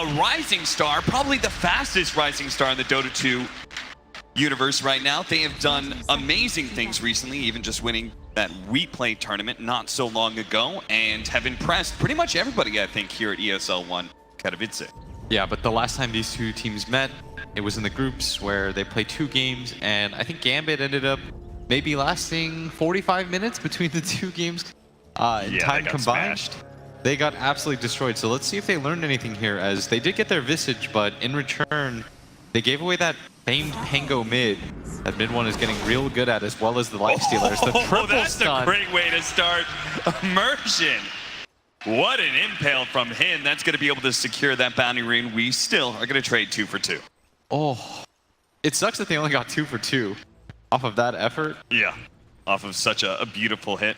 a rising star, probably the fastest rising star in the Dota 2 universe right now. They have done amazing things recently, even just winning that We Play tournament not so long ago, and have impressed pretty much everybody, I think, here at ESL 1 Katowice. Yeah, but the last time these two teams met, it was in the groups where they played 2 games, and I think Gambit ended up maybe lasting 45 minutes between the 2 games in time combined. Smashed. They got absolutely destroyed. So let's see if they learned anything here, as they did get their Visage, but in return, they gave away that famed Pango mid that mid one is getting real good at, as well as the Lifestealer. The triple that's stun. a great way to start immersion. What an impale from him. That's going to be able to secure that bounty rune. We still are going to trade 2 for 2. Oh, it sucks that they only got 2 for 2 off of that effort. Yeah, off of such a beautiful hit.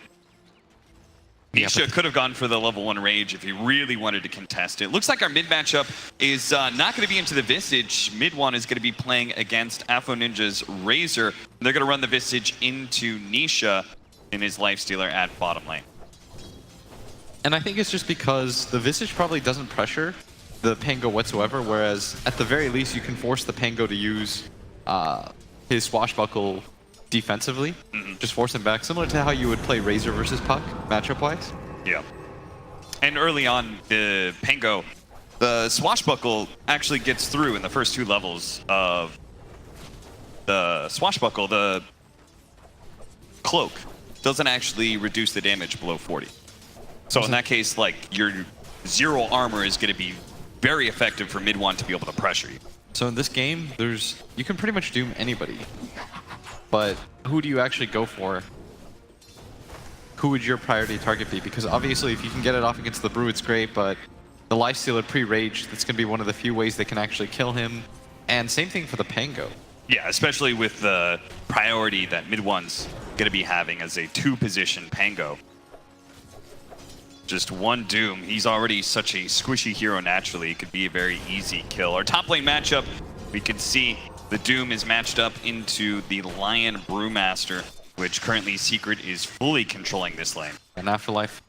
Yeah, Nisha could have gone for the level 1 Rage if he really wanted to contest it. Looks like our mid matchup is not going to be into the Visage. Mid 1 is going to be playing against Afro Ninja's Razor. They're going to run the Visage into Nisha in his Lifestealer at bottom lane. And I think it's just because the Visage probably doesn't pressure the Pango whatsoever, whereas at the very least you can force the Pango to use his Swashbuckle defensively. Just force him back, similar to how you would play Razor versus Puck, matchup-wise. Yeah. And early on, the Pango, the Swashbuckle actually gets through in the first 2 levels of the Swashbuckle. The Cloak doesn't actually reduce the damage below 40. So in that case, like, your 0 armor is going to be very effective for mid 1 to be able to pressure you. So in this game, you can pretty much doom anybody. But who do you actually go for? Who would your priority target be? Because obviously if you can get it off against the Brew, it's great, but the Lifestealer pre-rage, that's going to be one of the few ways they can actually kill him. And same thing for the Pango. Yeah, especially with the priority that mid 1's going to be having as a 2-position Pango. Just 1 Doom. He's already such a squishy hero naturally. It could be a very easy kill. Our top lane matchup, we can see the Doom is matched up into the Lion Brewmaster, which currently Secret is fully controlling this lane. And Afterlife,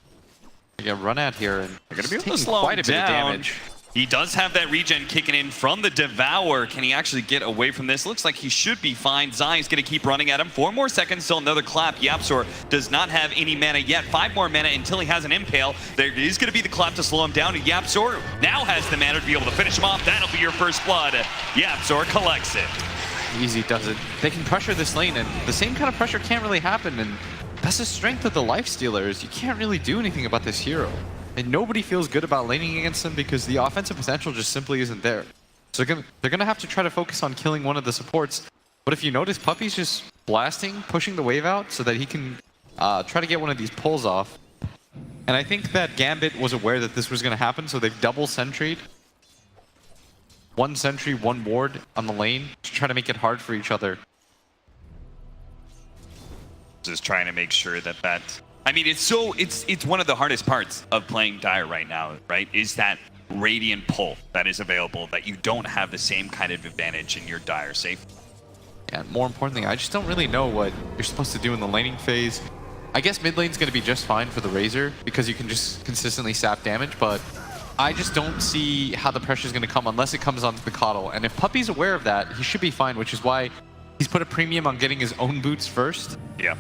they get run at here, and they're going to be able to slow quite a bit of down. damage. He does have that regen kicking in from the Devour. Can he actually get away from this? Looks like he should be fine. Zai's going to keep running at him. 4 more seconds, still another clap. Yapzor does not have any mana yet. 5 more mana until he has an impale. There is going to be the clap to slow him down. And Yapzor now has the mana to be able to finish him off. That'll be your first blood. Yapzor collects it. Easy does it. They can pressure this lane, and the same kind of pressure can't really happen, and that's the strength of the Lifestealer, is you can't really do anything about this hero. And nobody feels good about laning against him because the offensive potential just simply isn't there. So they're gonna have to try to focus on killing one of the supports. But if you notice, Puppy's just blasting, pushing the wave out so that he can try to get one of these pulls off. And I think that Gambit was aware that this was gonna happen, so they've double sentried. 1 sentry, 1 ward on the lane to try to make it hard for each other. Just trying to make sure that I mean, it's one of the hardest parts of playing Dire right now, right? Is that Radiant pull that is available, that you don't have the same kind of advantage in your Dire safe. And more importantly, I just don't really know what you're supposed to do in the laning phase. I guess mid lane's going to be just fine for the Razor because you can just consistently sap damage, but I just don't see how the pressure is going to come unless it comes onto the Coddle. And if Puppy's aware of that, he should be fine, which is why he's put a premium on getting his own boots first. Yeah.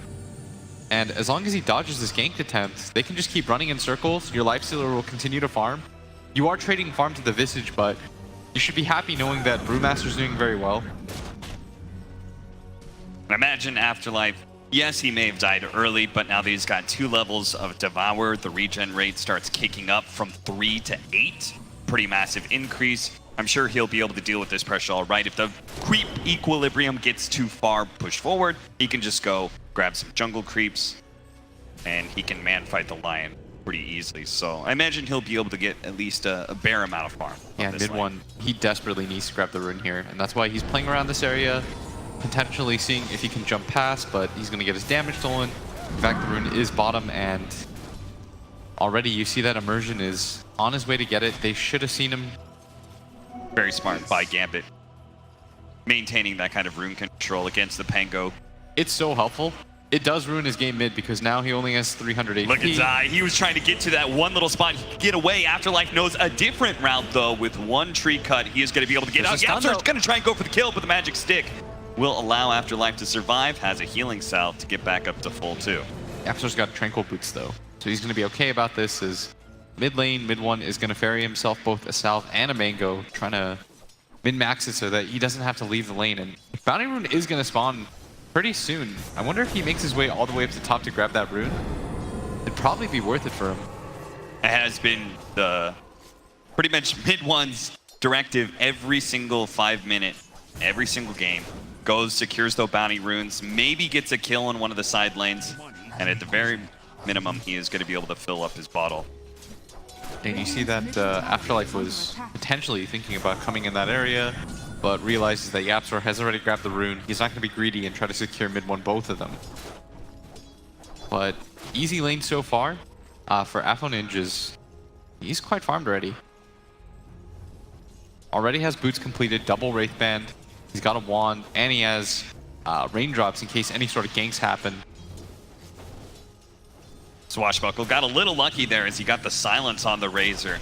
And as long as he dodges his ganked attempts, they can just keep running in circles. Your Lifestealer will continue to farm. You are trading farm to the Visage, but you should be happy knowing that Brewmaster's doing very well. Imagine Afterlife. Yes, he may have died early, but now that he's got 2 levels of Devour, the regen rate starts kicking up from 3 to 8. Pretty massive increase. I'm sure he'll be able to deal with this pressure all right. If the creep equilibrium gets too far pushed forward, he can just go grab some jungle creeps, and he can man-fight the Lion pretty easily. So I imagine he'll be able to get at least a bare amount of farm. Yeah, mid 1, he desperately needs to grab the rune here, and that's why he's playing around this area, potentially seeing if he can jump past, but he's going to get his damage stolen. In fact, the rune is bottom, and already you see that Immersion is on his way to get it. They should have seen him. Very smart by Gambit. Maintaining that kind of rune control against the Pango. It's so helpful it does ruin his game mid because now he only has 300 HP. Look at Zai. He was trying to get to that one little spot. He could get away. Afterlife knows a different route, though. With one tree cut, he is going to be able to get out. Yapzor's going to try and go for the kill, but the magic stick will allow Afterlife to survive. Has a healing salve to get back up to full, too. Yapzor's got Tranquil Boots, though. So he's going to be okay about this as mid lane, mid one is going to ferry himself both a salve and a mango, trying to min-max it so that he doesn't have to leave the lane. And Bounty Rune is going to spawn pretty soon. I wonder if he makes his way all the way up to the top to grab that rune. It'd probably be worth it for him. It has been the pretty much mid one's directive every single 5 minute, every single game. Goes, secures those bounty runes, maybe gets a kill on one of the side lanes, and at the very minimum, he is going to be able to fill up his bottle. And you see that Afterlife was potentially thinking about coming in that area, but realizes that Yapzor has already grabbed the rune. He's not going to be greedy and try to secure mid one both of them. But easy lane so far for Afo Ninjas. He's quite farmed already. Already has boots completed, double Wraith Band. He's got a wand, and he has raindrops in case any sort of ganks happen. Swashbuckle got a little lucky there as he got the silence on the Razor.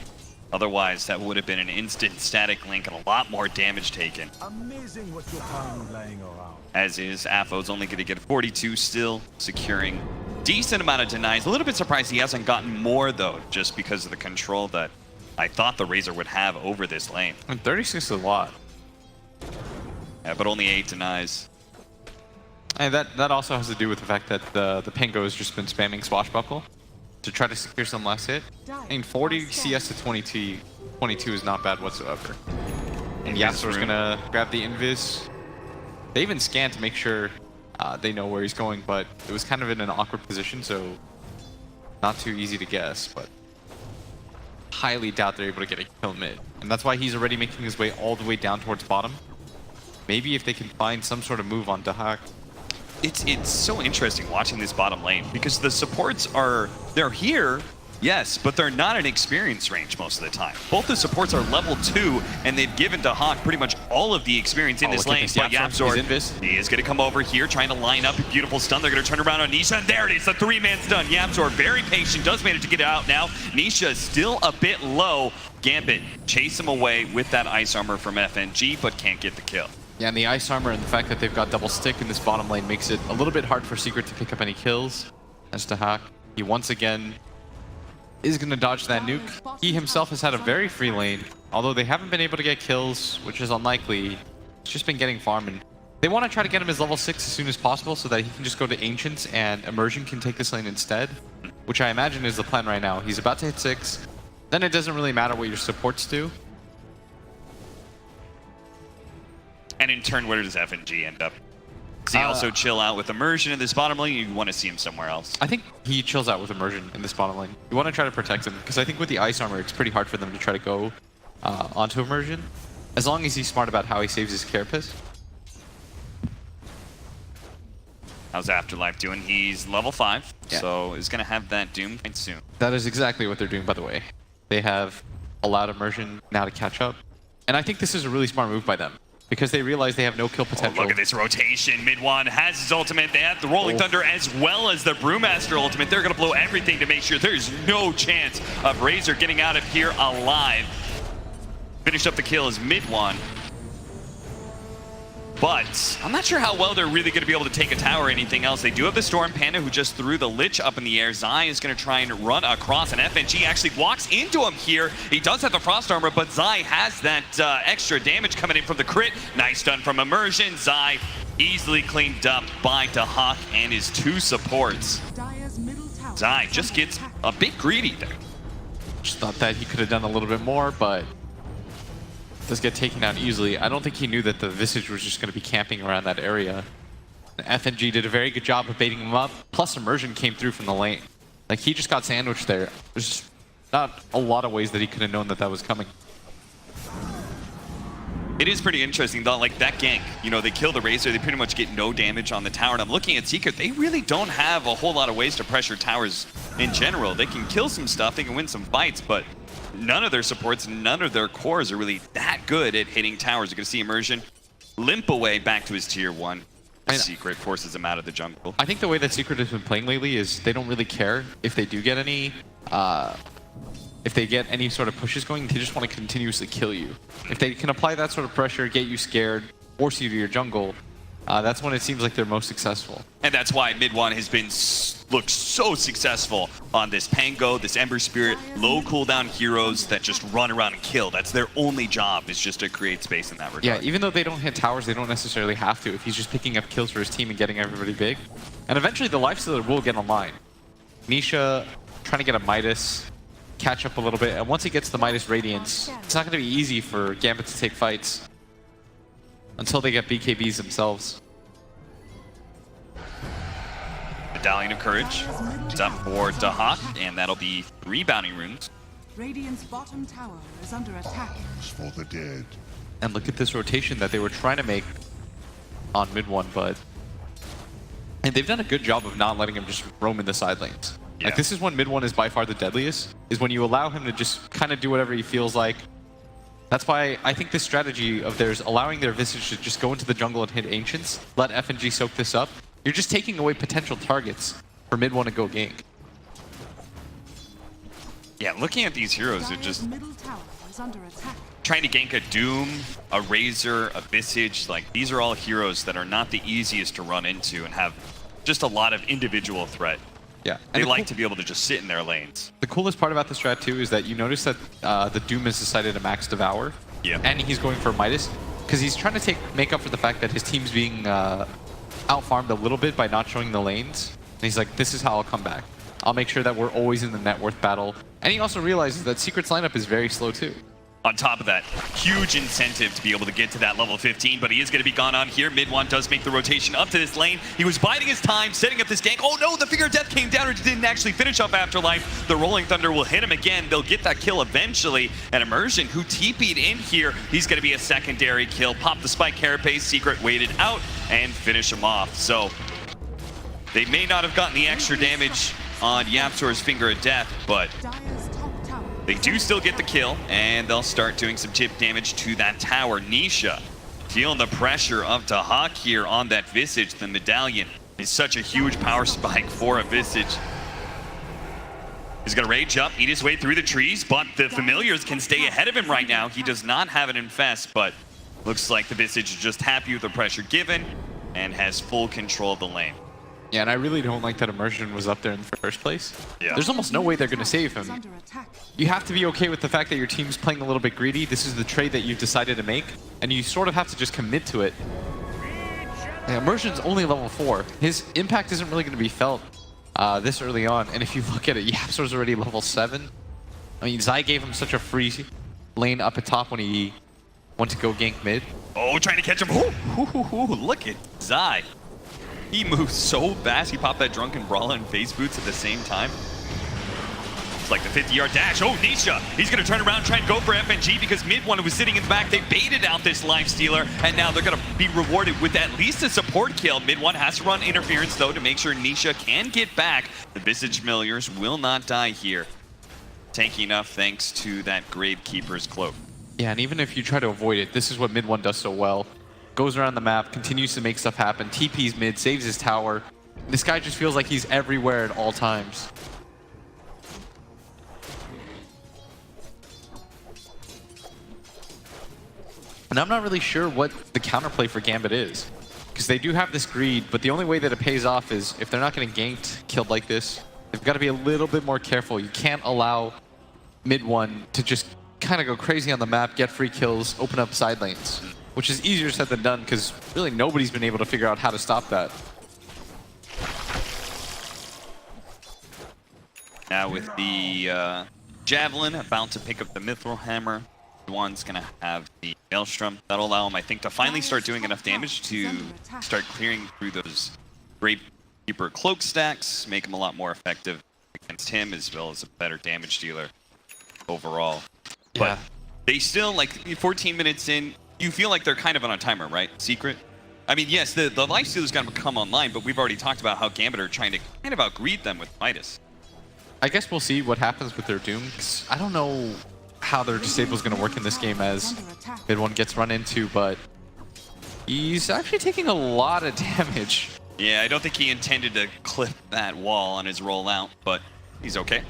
Otherwise, that would have been an instant static link and a lot more damage taken. Amazing what you found laying around. As is, Afo's only going to get 42 still, securing decent amount of denies. A little bit surprised he hasn't gotten more, though, just because of the control that I thought the Razor would have over this lane. And 36 is a lot. Yeah, but only 8 denies. And that also has to do with the fact that the Pango has just been spamming Swashbuckle to try to secure some last hit. I mean, 40 CS to 22 is not bad whatsoever. And Yapzor's gonna grab the Invis. They even scan to make sure they know where he's going, but it was kind of in an awkward position, so not too easy to guess, but highly doubt they're able to get a kill mid. And that's why he's already making his way all the way down towards bottom. Maybe if they can find some sort of move on Dahak. It's so interesting watching this bottom lane because the supports they're here, yes, but they're not in experience range most of the time. Both the supports are level 2, and they've given to Hawk pretty much all of the experience in this lane. But Yapzor, he is going to come over here, trying to line up a beautiful stun. They're going to turn around on Nisha, and there it is, the 3-man stun. Yapzor, very patient, does manage to get out now. Nisha still a bit low. Gambit chase him away with that ice armor from FNG, but can't get the kill. Yeah, and the ice armor and the fact that they've got double stick in this bottom lane makes it a little bit hard for Secret to pick up any kills. As Dahak, he once again is going to dodge that nuke. He himself has had a very free lane, although they haven't been able to get kills, which is unlikely. It's just been getting farm, and they want to try to get him his level 6 as soon as possible so that he can just go to Ancients and Immersion can take this lane instead, which I imagine is the plan right now. He's about to hit 6, then it doesn't really matter what your supports do. And in turn, where does FNG end up? Does he also chill out with Immersion in this bottom lane? You want to see him somewhere else? I think he chills out with Immersion in this bottom lane. You want to try to protect him, because I think with the ice armor, it's pretty hard for them to try to go onto Immersion, as long as he's smart about how he saves his carapace. How's Afterlife doing? He's level 5, so is going to have that Doom quite soon. That is exactly what they're doing, by the way. They have allowed Immersion now to catch up. And I think this is a really smart move by them, because they realize they have no kill potential. Oh, look at this rotation. Mid one has his ultimate. They have the Rolling Thunder as well as the Brewmaster ultimate. They're going to blow everything to make sure there's no chance of Razor getting out of here alive. Finish up the kill as mid one. But I'm not sure how well they're really going to be able to take a tower or anything else. They do have the Storm Panda who just threw the Lich up in the air. Zai is going to try and run across, and FNG actually walks into him here. He does have the Frost Armor, but Zai has that extra damage coming in from the crit. Nice stun from Immersion. Zai easily cleaned up by Dahak and his 2 supports. Zai just gets a bit greedy there. Just thought that he could have done a little bit more, but does get taken out easily. I don't think he knew that the Visage was just going to be camping around that area. And FNG did a very good job of baiting him up, plus Immersion came through from the lane. Like, he just got sandwiched there. There's just not a lot of ways that he could have known that that was coming. It is pretty interesting though, like that gank, you know, they kill the Razor, they pretty much get no damage on the tower, and I'm looking at Secret, they really don't have a whole lot of ways to pressure towers in general. They can kill some stuff, they can win some fights, but none of their supports, none of their cores are really that good at hitting towers. You're going to see Immersion limp away back to his tier 1. Secret forces him out of the jungle. I think the way that Secret has been playing lately is they don't really care if they do get any sort of pushes going. They just want to continuously kill you. If they can apply that sort of pressure, get you scared, force you to your jungle, that's when it seems like they're most successful. And that's why mid one has been looked so successful on this Pango, this Ember Spirit, low cooldown heroes that just run around and kill. That's their only job, is just to create space in that regard. Yeah, even though they don't hit towers, they don't necessarily have to if he's just picking up kills for his team and getting everybody big. And eventually the Lifestealer will get online. Nisha trying to get a Midas, catch up a little bit, and once he gets the Midas Radiance, it's not going to be easy for Gambit to take fights until they get BKBs themselves. Medallion of Courage. It's up for Dahak, and that'll be 3 bounty runes. Radiant's bottom tower is under attack. For the dead. And look at this rotation that they were trying to make on mid one, and they've done a good job of not letting him just roam in the side lanes. Yeah. Like, this is when mid one is by far the deadliest, is when you allow him to just kind of do whatever he feels like. That's why I think this strategy of theirs, allowing their Visage to just go into the jungle and hit Ancients, let FNG soak this up, you're just taking away potential targets for mid one to go gank. Yeah, looking at these heroes, they're just Middle tower is under attack. trying to gank a Doom, a Razor, a Visage. Like, these are all heroes that are not the easiest to run into and have just a lot of individual threat. Yeah, They like to be able to just sit in their lanes. The coolest part about the strat too is that you notice that the Doom has decided to max Devour. Yeah. And he's going for Midas because he's trying to make up for the fact that his team's being out-farmed a little bit by not showing the lanes. And he's like, this is how I'll come back. I'll make sure that we're always in the net worth battle. And he also realizes that Secret's lineup is very slow too. On top of that, huge incentive to be able to get to that level 15, but he is going to be gone on here. Mid one does make the rotation up to this lane. He was biding his time, setting up this gank. Oh no, the Finger of Death came down and didn't actually finish off Afterlife. The Rolling Thunder will hit him again. They'll get that kill eventually. And Immersion, who TP'd in here, he's going to be a secondary kill. Pop the Spike Carapace, Secret waited out, and finish him off. So they may not have gotten the extra damage on Yapzor's Finger of Death, but Dire's top tower. they do still get the kill, and they'll start doing some chip damage to that tower. Nisha feeling the pressure of Dahak here on that Visage. The Medallion is such a huge power spike for a Visage. He's going to rage up, eat his way through the trees, but the Familiars can stay ahead of him right now. He does not have an infest, but looks like the Visage is just happy with the pressure given and has full control of the lane. Yeah, and I really don't like that Immersion was up there in the first place. Yeah. There's almost no way they're going to save Is him. under attack. You have to be okay with the fact that your team's playing a little bit greedy. This is the trade that you've decided to make, and you sort of have to just commit to it. Yeah, Immersion's only level 4. His impact isn't really going to be felt this early on, and if you look at it, Yapzor's already level 7. I mean, Zai gave him such a free lane up at top when he went to go gank mid. Oh, trying to catch him. Look at Zai. He moves so fast. He popped that Drunken Brawler and Face Boots at the same time. It's like the 50-yard dash. Oh, Nisha. He's going to turn around and try and go for FNG because mid one was sitting in the back. They baited out this Lifestealer, and now they're going to be rewarded with at least a support kill. Mid one has to run interference, though, to make sure Nisha can get back. The Visage Familiars will not die here. Tanky enough thanks to that Gravekeeper's Cloak. Yeah, and even if you try to avoid it, this is what mid one does so well. Goes around the map, continues to make stuff happen, TP's mid, saves his tower. This guy just feels like he's everywhere at all times. And I'm not really sure what the counterplay for Gambit is. Because they do have this greed, but the only way that it pays off is if they're not getting ganked, killed like this, they've got to be a little bit more careful. You can't allow mid one to just kind of go crazy on the map, get free kills, open up side lanes. Which is easier said than done, because really nobody's been able to figure out how to stop that. Now with the Javelin about to pick up the Mithril Hammer, one's going to have the Maelstrom. That'll allow him, I think, to finally start doing enough damage to start clearing through those Gravekeeper Cloak stacks, make him a lot more effective against him, as well as a better damage dealer overall. Yeah. But they still, like, 14 minutes in, you feel like they're kind of on a timer, right? Secret? I mean, yes, the Lifestealer's got to come online, but we've already talked about how Gambit are trying to kind of outgreed them with Midas. I guess we'll see what happens with their Doom. 'Cause I don't know how their Disable's going to work in this game as mid one gets run into, but He's actually taking a lot of damage. Yeah, I don't think he intended to clip that wall on his rollout, but he's okay.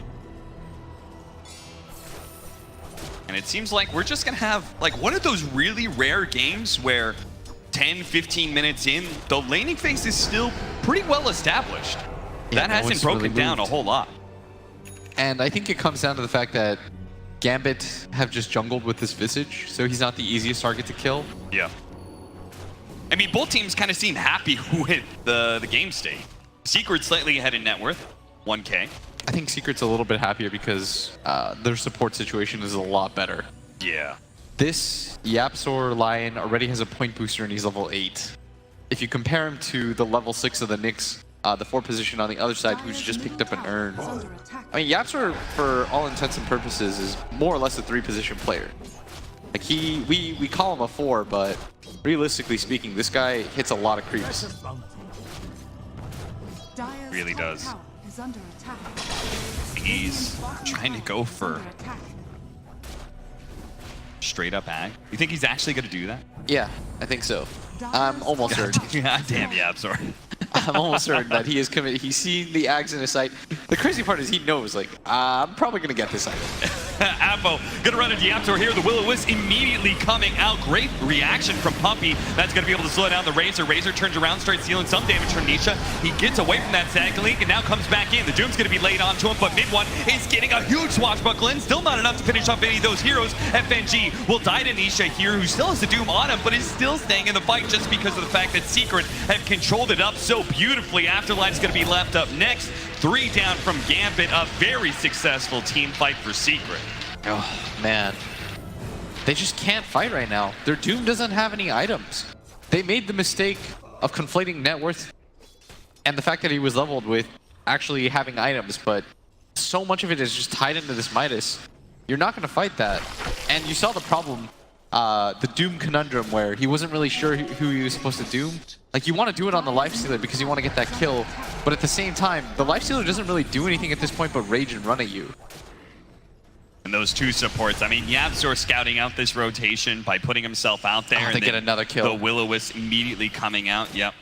And it seems like we're just going to have like one of those really rare games where 10, 15 minutes in, the laning phase is still pretty well established. Yeah, that hasn't broken really down a moved. whole lot. And I think it comes down to the fact that Gambit have just jungled with this Visage, so he's not the easiest target to kill. Yeah. I mean, both teams kind of seem happy with the game state. Secret slightly ahead in net worth, 1K. I think Secret's a little bit happier because their support situation is a lot better. Yeah. This Yapzor Lion already has a point booster and he's level 8. If you compare him to the level 6 of the Nyx, the 4 position on the other side who's just picked up an urn. I mean, Yapzor, for all intents and purposes, is more or less a 3 position player. Like we call him a 4, but realistically speaking, this guy hits a lot of creeps. Really does. Is under attack. He's trying to go for Under attack. straight up ag. You think he's actually going to do that? Yeah, I think so. I'm almost certain. God damn, yeah, I'm sorry. I'm almost certain that he is committed. He's seen the ags in his sight. The crazy part is he knows, like, I'm probably going to get this item. Apo gonna run into Yapzor here. The Will-O-Wisp immediately coming out. Great reaction from Pumpy. That's gonna be able to slow down the Razor. Razor turns around, starts dealing some damage from Nisha. He gets away from that Sag Link and now comes back in. The Doom's gonna be laid onto him, but mid one is getting a huge swashbuckle in. Still not enough to finish off any of those heroes. FNG will die to Nisha here, who still has the Doom on him, but is still staying in the fight just because of the fact that Secret have controlled it up so beautifully. Afterlife's gonna be left up next. 3 down from Gambit. A very successful team fight for Secret. Oh, man. They just can't fight right now. Their Doom doesn't have any items. They made the mistake of conflating net worth and the fact that he was leveled with actually having items, but so much of it is just tied into this Midas. You're not going to fight that. And you saw the problem, the Doom conundrum, where he wasn't really sure who he was supposed to Doom. Like, you want to do it on the Lifestealer because you want to get that kill, but at the same time, the Lifestealer doesn't really do anything at this point but rage and run at you. And those 2 supports, I mean, Yapzor scouting out this rotation by putting himself out there. They and get another kill. The Will-O-Wisp immediately coming out. Yep.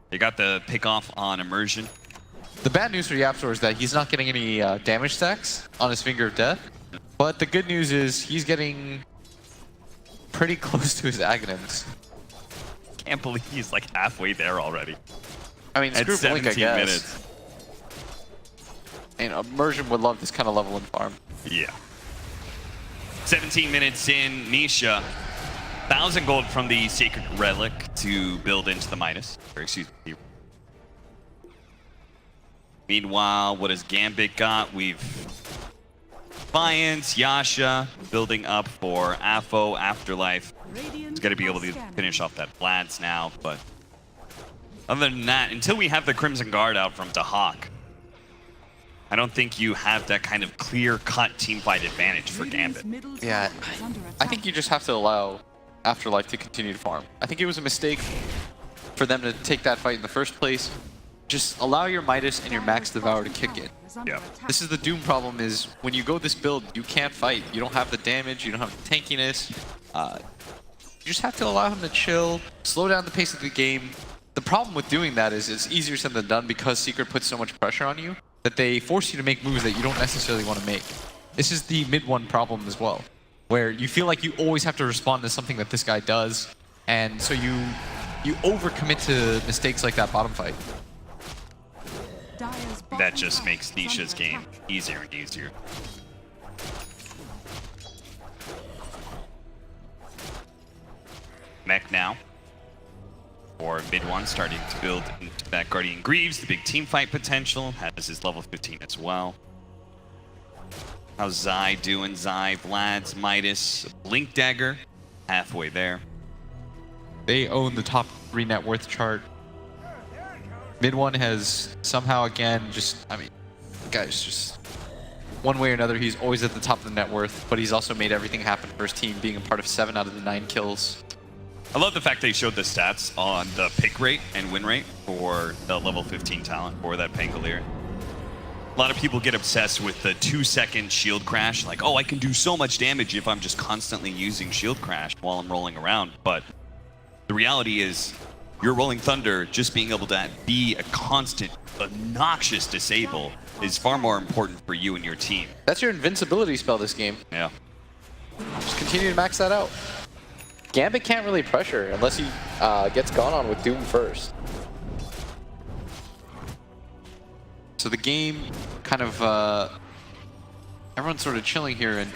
They got the pick off on Immersion. The bad news for Yapzor is that he's not getting any damage stacks on his Finger of Death. But the good news is he's getting pretty close to his Aghanims. Can't believe he's like halfway there already. I mean, At screw Blink, I 17 guess. minutes. And Immersion would love this kind of level in farm. Yeah. 17 minutes in, Nisha. 1,000 gold from the Sacred Relic to build into the Midas. Or excuse me. Meanwhile, what has Gambit got? We've Defiance, Yasha building up for Afo, Afterlife. He's going to be able to finish off that Vlad's now, but other than that, until we have the Crimson Guard out from Dahak, I don't think you have that kind of clear-cut teamfight advantage for Gambit. Yeah, I think you just have to allow Afterlife to continue to farm. I think it was a mistake for them to take that fight in the first place. Just allow your Midas and your Max Devour to kick in. Yeah. This is the Doom problem, is when you go this build, you can't fight. You don't have the damage, you don't have the tankiness. You just have to allow him to chill, slow down the pace of the game. The problem with doing that is it's easier said than done because Secret puts so much pressure on you that they force you to make moves that you don't necessarily want to make. This is the mid one problem as well, where you feel like you always have to respond to something that this guy does, and so you overcommit to mistakes like that bottom fight. That just makes Nisha's game easier and easier. Mech now. Or mid one starting to build into that Guardian Greaves, the big team fight potential. Has his level 15 as well. How's Zai doing? Zai, Vlad's, Midas, Blink Dagger, halfway there. They own the top 3 net worth chart. Mid one has somehow again just, I mean, guys, just one way or another, he's always at the top of the net worth, but he's also made everything happen for his team, being a part of 7 out of the 9 kills. I love the fact they showed the stats on the pick rate and win rate for the level 15 talent for that Pangolier. A lot of people get obsessed with the 2-second shield crash, like, oh, I can do so much damage if I'm just constantly using shield crash while I'm rolling around, but the the reality is your Rolling Thunder just being able to be a constant, obnoxious disable is far more important for you and your team. That's your invincibility spell this game. Yeah. Just continue to max that out. Gambit can't really pressure unless he gets gone on with Doom first. So the game kind of, everyone's sort of chilling here, and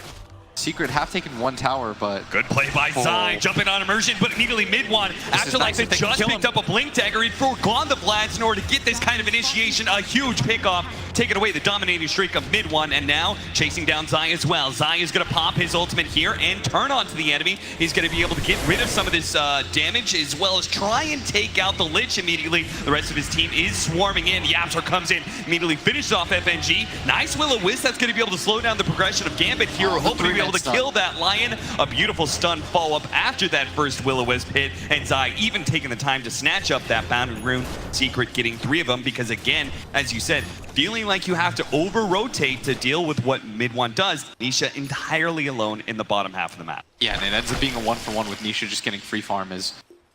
Secret have taken one tower, but... Good play by Zai, jumping on immersion, but immediately mid one. Afterlife had just picked up a blink dagger. He'd foregone the Vlads in order to get this kind of initiation. A huge pickoff, taking away the dominating streak of mid one, and now chasing down Zai as well. Zai is going to pop his ultimate here and turn onto the enemy. He's going to be able to get rid of some of this damage, as well as try and take out the Lich immediately. The rest of his team is swarming in. Yapzor comes in, immediately finishes off FNG. Nice Will-O-Wisp that's going to be able to slow down the progression of Gambit here. Hopefully be able to kill that Lion. A beautiful stun follow-up after that first Will-O-Wisp hit, and Zai even taking the time to snatch up that Boundary Rune. Secret getting 3 of them because, again, as you said, feeling like you have to over-rotate to deal with what mid one does. Nisha entirely alone in the bottom half of the map. Yeah, and it ends up being a 1-for-1 with Nisha just getting free farm. As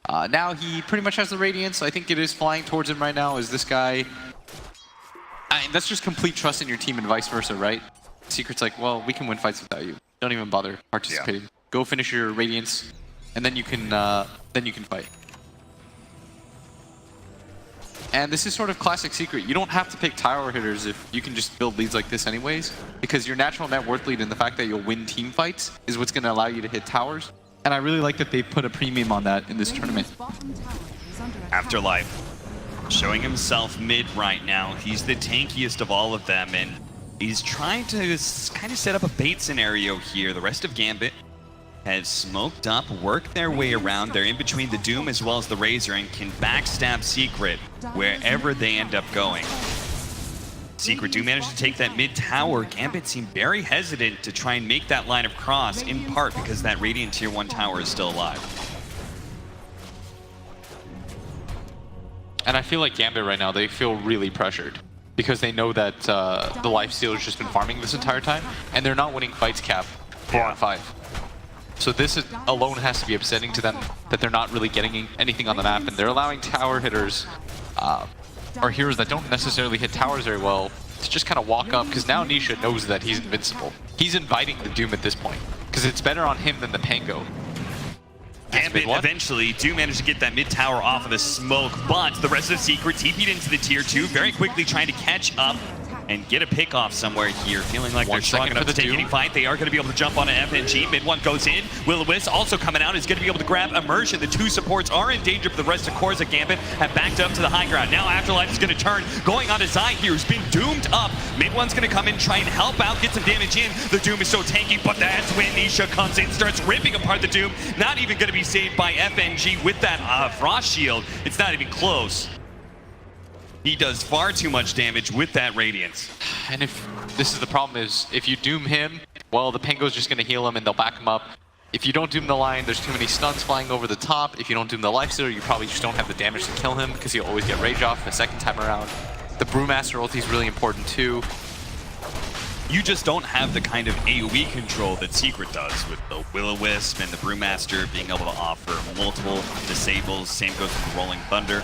now he pretty much has the Radiance. I think it is flying towards him right now. Is this guy... that's just complete trust in your team and vice versa, right? Secret's like, well, we can win fights without you. Don't even bother participating. Yeah. Go finish your Radiance, and then you can fight. And this is sort of classic Secret. You don't have to pick tower hitters if you can just build leads like this anyways, because your natural net worth lead and the fact that you'll win team fights is what's going to allow you to hit towers. And I really like that they put a premium on that in this tournament. Afterlife showing himself mid right now. He's the tankiest of all of them, and he's trying to kind of set up a bait scenario here. The rest of Gambit has smoked up, worked their way around. They're in between the Doom as well as the Razor and can backstab Secret wherever they end up going. Secret do manage to take that mid tower. Gambit seemed very hesitant to try and make that line of cross, in part because that Radiant Tier 1 tower is still alive. And I feel like Gambit right now, they feel really pressured, because they know that the Lifestealer's just been farming this entire time, and they're not winning fights cap 4-on-5. So this alone has to be upsetting to them, that they're not really getting anything on the map, and they're allowing tower hitters, or heroes that don't necessarily hit towers very well, to just kind of walk up, because now Nisha knows that he's invincible. He's inviting the Doom at this point, because it's better on him than the Pango. Gambit eventually do manage to get that mid tower off of the smoke, but the rest of Secret TP'd into the tier 2, very quickly trying to catch up and get a pick off somewhere here, feeling like they're strong enough to take any fight. They are going to be able to jump on an FNG. Mid one goes in. Will-O-Wisp also coming out, is going to be able to grab Immersion. The 2 supports are in danger, but the rest of cores of Gambit have backed up to the high ground. Now Afterlife is going to turn, going on to Zai here, who's been doomed up. Mid one's going to come in, try and help out, get some damage in. The Doom is so tanky, but that's when Nisha comes in, starts ripping apart the Doom. Not even going to be saved by FNG with that Frost Shield. It's not even close. He does far too much damage with that Radiance. And if this is the problem, is if you doom him, well, the Pango's just going to heal him and they'll back him up. If you don't doom the Lion, there's too many stuns flying over the top. If you don't doom the Lifestealer, you probably just don't have the damage to kill him, because he'll always get Rage off the second time around. The Brewmaster ulti is really important too. You just don't have the kind of AoE control that Secret does with the Will-O-Wisp and the Brewmaster being able to offer multiple disables. Same goes with the Rolling Thunder.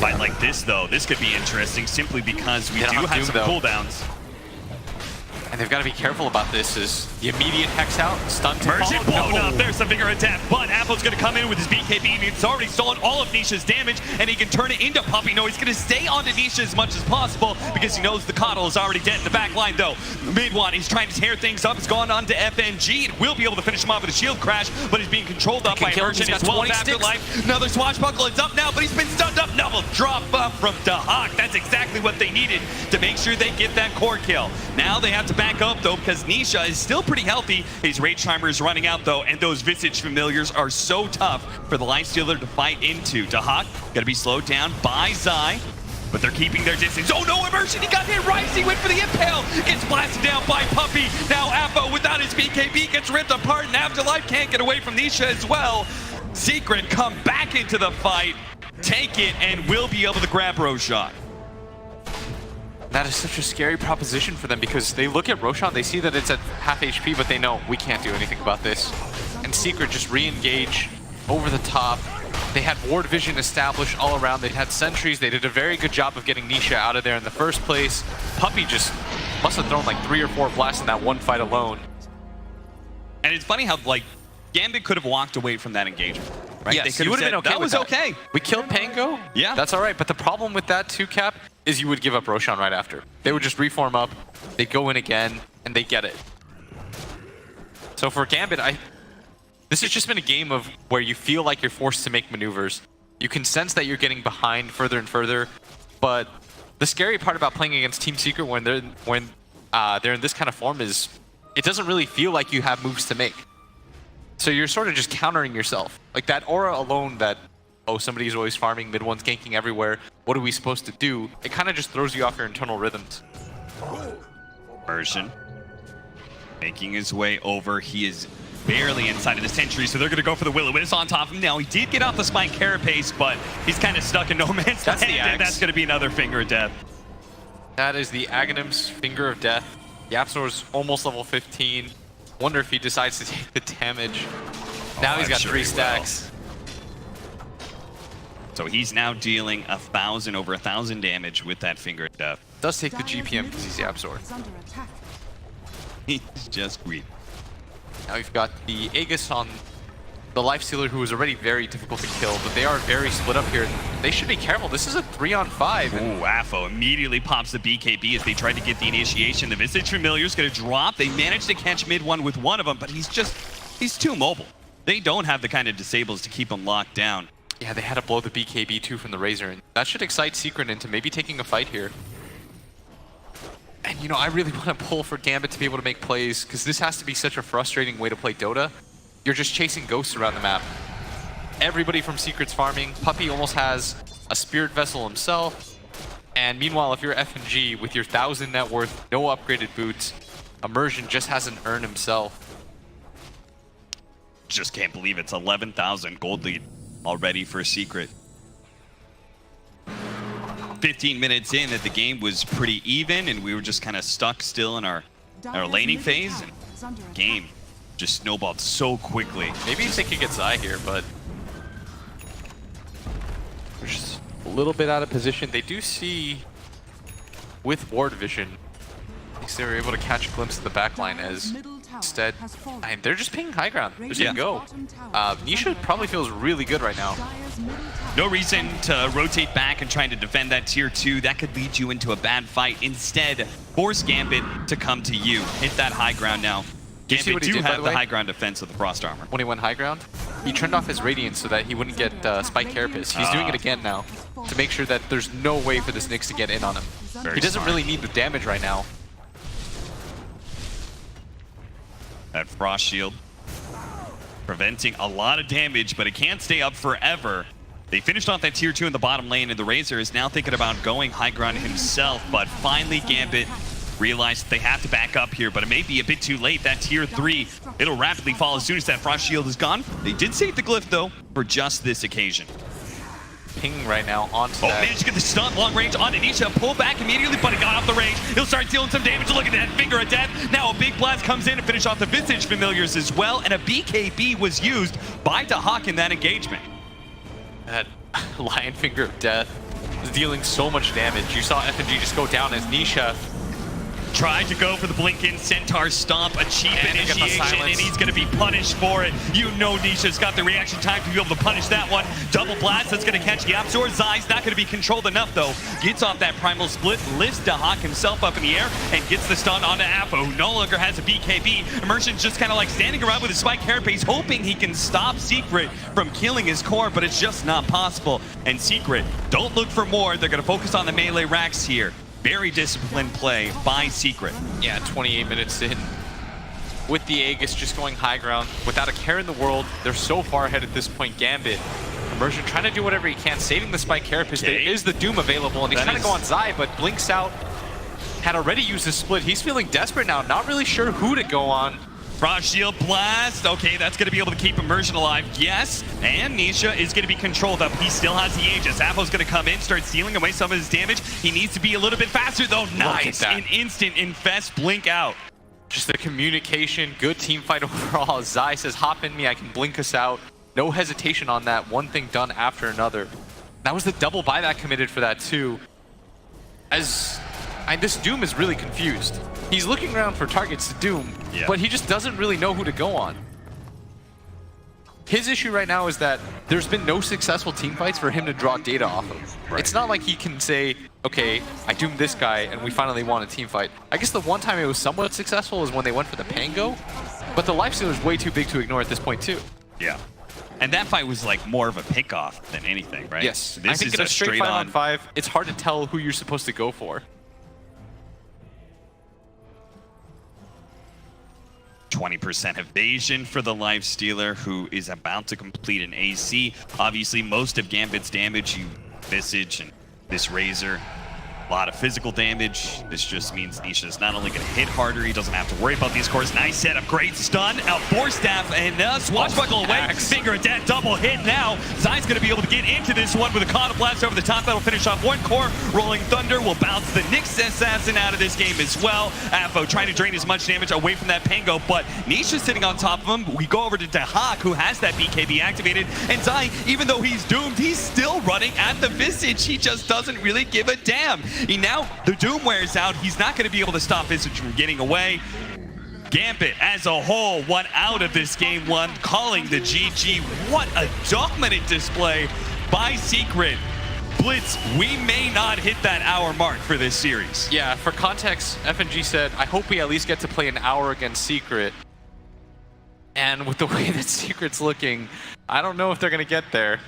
Fight like this, though, this could be interesting simply because we do have some cooldowns. And they've got to be careful about this, is the immediate hex out, stun to Immersion blown up, there's the bigger attack, but Apple's going to come in with his BKB, and it's already stolen all of Nisha's damage, and he can turn it into Puppy. No, he's going to stay onto Nisha as much as possible, because he knows the Coddle is already dead in the back line, though. Mid one, he's trying to tear things up, it's gone on to FNG, and will be able to finish him off with a shield crash, but he's being controlled up by Immersion as well as Afterlife. Another Swashbuckle is up now, but he's been stunned up. Double drop up from Dahak. That's exactly what they needed to make sure they get that core kill. Now they have to back up, though, because Nisha is still pretty healthy. His Rage Timer is running out, though, and those Visage Familiars are so tough for the Lifestealer to fight into. Dahak got to be slowed down by Zai, but they're keeping their distance. Oh no, Immersion, he got hit right, he went for the impale, gets blasted down by Puppy. Now Appo, without his BKB, gets ripped apart, and Afterlife can't get away from Nisha as well. Secret come back into the fight, take it, and will be able to grab Roshan. That is such a scary proposition for them, because they look at Roshan, they see that it's at half HP, but they know we can't do anything about this. And Secret just re-engage over the top, They had ward vision established all around. They had sentries. They did a very good job of getting Nisha out of there in the first place. Puppey just must have thrown like 3 or 4 blasts in that one fight alone. And it's funny how, like, Gambit could have walked away from that engagement, right? Yes, They could you have would have said, been okay that with was that. okay. We killed Pango. Yeah. That's all right. But the problem with that too, Cap, is you would give up Roshan right after. They would just reform up, they go in again, and they get it. So for Gambit, this has just been a game of where you feel like you're forced to make maneuvers. You can sense that you're getting behind further and further, but the scary part about playing against Team Secret when they're in this kind of form is it doesn't really feel like you have moves to make. So you're sort of just countering yourself. Like that aura alone that, oh, somebody's always farming, mid one's ganking everywhere, what are we supposed to do? It kind of just throws you off your internal rhythms. Version making his way over. He is barely inside of the sentry, so they're going to go for the Will-O-Wisp on top of him. Now, he did get off the spine carapace, but he's kind of stuck in no man's land, and that's going to be another finger of death. That is the Aghanim's Finger of Death. YapzOr's almost level 15. Wonder if he decides to take the damage. Now he's got 3 stacks. So he's now dealing over 1,000 damage with that Finger of Death. Does take the GPM because he's YapzOr. Is under attack. He's just greedy. Now we've got the Aegis on the Lifestealer, who is already very difficult to kill, but they are very split up here. They should be careful. This is a 3-on-5. Ooh, Affo immediately pops the BKB as they try to get the initiation. The Visage Familiar's going to drop. They managed to catch mid one with one of them, but he's too mobile. They don't have the kind of disables to keep him locked down. Yeah, they had to blow the BKB too from the Razor, and that should excite Secret into maybe taking a fight here. And you know, I really want to pull for Gambit to be able to make plays, because this has to be such a frustrating way to play Dota. You're just chasing ghosts around the map. Everybody from Secret's farming. Puppey almost has a Spirit Vessel himself. And meanwhile, if you're F&G with your 1,000 net worth, no upgraded boots, Immersion just hasn't earned himself. Just can't believe it's 11,000 gold lead already for Secret. 15 minutes in that the game was pretty even, and we were just kind of stuck still in our laning phase, and the game just snowballed so quickly. Maybe you think he gets Zai here, but they're just a little bit out of position. They do see with ward vision, at least they were able to catch a glimpse of the backline as instead, and they're just pinging high ground. They're just gonna go. Nisha probably feels really good right now. No reason to rotate back and trying to defend that tier 2. That could lead you into a bad fight. Instead, force Gambit to come to you. Hit that high ground now. Gambit do have the high ground defense of the Frost Armor. When he went high ground, he turned off his Radiance so that he wouldn't get Spike Carapace. He's doing it again now to make sure that there's no way for this Nyx to get in on him. He doesn't really need the damage right now. That Frost Shield preventing a lot of damage, but it can't stay up forever. They finished off that tier 2 in the bottom lane, and the Razor is now thinking about going high ground himself, but finally Gambit realized they have to back up here, but it may be a bit too late. That tier 3, it'll rapidly fall as soon as that Frost Shield is gone. They did save the glyph, though, for just this occasion. Pinging right now onto that. Managed to get the stun long range on Nisha. Pull back immediately, but it got off the range. He'll start dealing some damage. Look at that Finger of Death. Now a big blast comes in to finish off the Visage Familiars as well, and a BKB was used by Dahak in that engagement. That Lion Finger of Death is dealing so much damage. You saw F&G just go down as Nisha tried to go for the Blink-In Centaur Stomp, a cheap initiation, and he's going to be punished for it. You know Nisha's got the reaction time to be able to punish that one. Double blast, that's going to catch YapzOr. Zai's not going to be controlled enough, though. Gets off that Primal Split, lifts Dahak himself up in the air, and gets the stun onto Affo, who no longer has a BKB. Immersion's just kind of like standing around with his Spike Carapace, hoping he can stop Secret from killing his core, but it's just not possible. And Secret, don't look for more. They're going to focus on the melee racks here. Very disciplined play by Secret. Yeah, 28 minutes in. With the Aegis just going high ground, without a care in the world. They're so far ahead at this point. Gambit, Immersion trying to do whatever he can, saving the Spike Carapace. There is the Doom available, and he's trying to go on Zai, but blinks out. Had already used his split. He's feeling desperate now, not really sure who to go on. Frost Shield blast. Okay, that's going to be able to keep Immersion alive. Yes, and Nisha is going to be controlled up. He still has the Aegis. Affo's going to come in, start stealing away some of his damage. He needs to be a little bit faster, though. Nice. An instant infest blink out. Just the communication, good team fight overall. Zai says, hop in me, I can blink us out. No hesitation on that. One thing done after another. That was the double buyback committed for that too. This Doom is really confused. He's looking around for targets to Doom, but he just doesn't really know who to go on. His issue right now is that there's been no successful team fights for him to draw data off of. It's not like he can say, okay, I doomed this guy and we finally won a team fight. I guess the one time it was somewhat successful is when they went for the Pango, but the Lifestealer is way too big to ignore at this point too. Yeah. And that fight was like more of a pickoff than anything, right? Yes. This I think is in a a straight straight on 5-on-5, it's hard to tell who you're supposed to go for. 20% evasion for the Lifestealer, who is about to complete an AC. Obviously, most of Gambit's damage, you Visage and this Razor, a lot of physical damage. This just means Nisha's not only going to hit harder, he doesn't have to worry about these cores. Nice setup, great stun, out Force Staff, and Swashbuckle away. Finger of Death, double hit now. Zai's going to be able to get into this one with a Conda Blast over the top. That'll finish off one core. Rolling Thunder will bounce the Nyx Assassin out of this game as well. Affo trying to drain as much damage away from that Pango, but Nisha's sitting on top of him. We go over to Dahak, who has that BKB activated, and Zai, even though he's doomed, he's still running at the Visage. He just doesn't really give a damn. Now the Doom wears out. He's not going to be able to stop Visage from getting away. Gambit as a whole won out of this game one, calling the GG. What a dominant display by Secret. Blitz, we may not hit that hour mark for this series. Yeah, for context, FNG said, I hope we at least get to play an hour against Secret. And with the way that Secret's looking, I don't know if they're going to get there.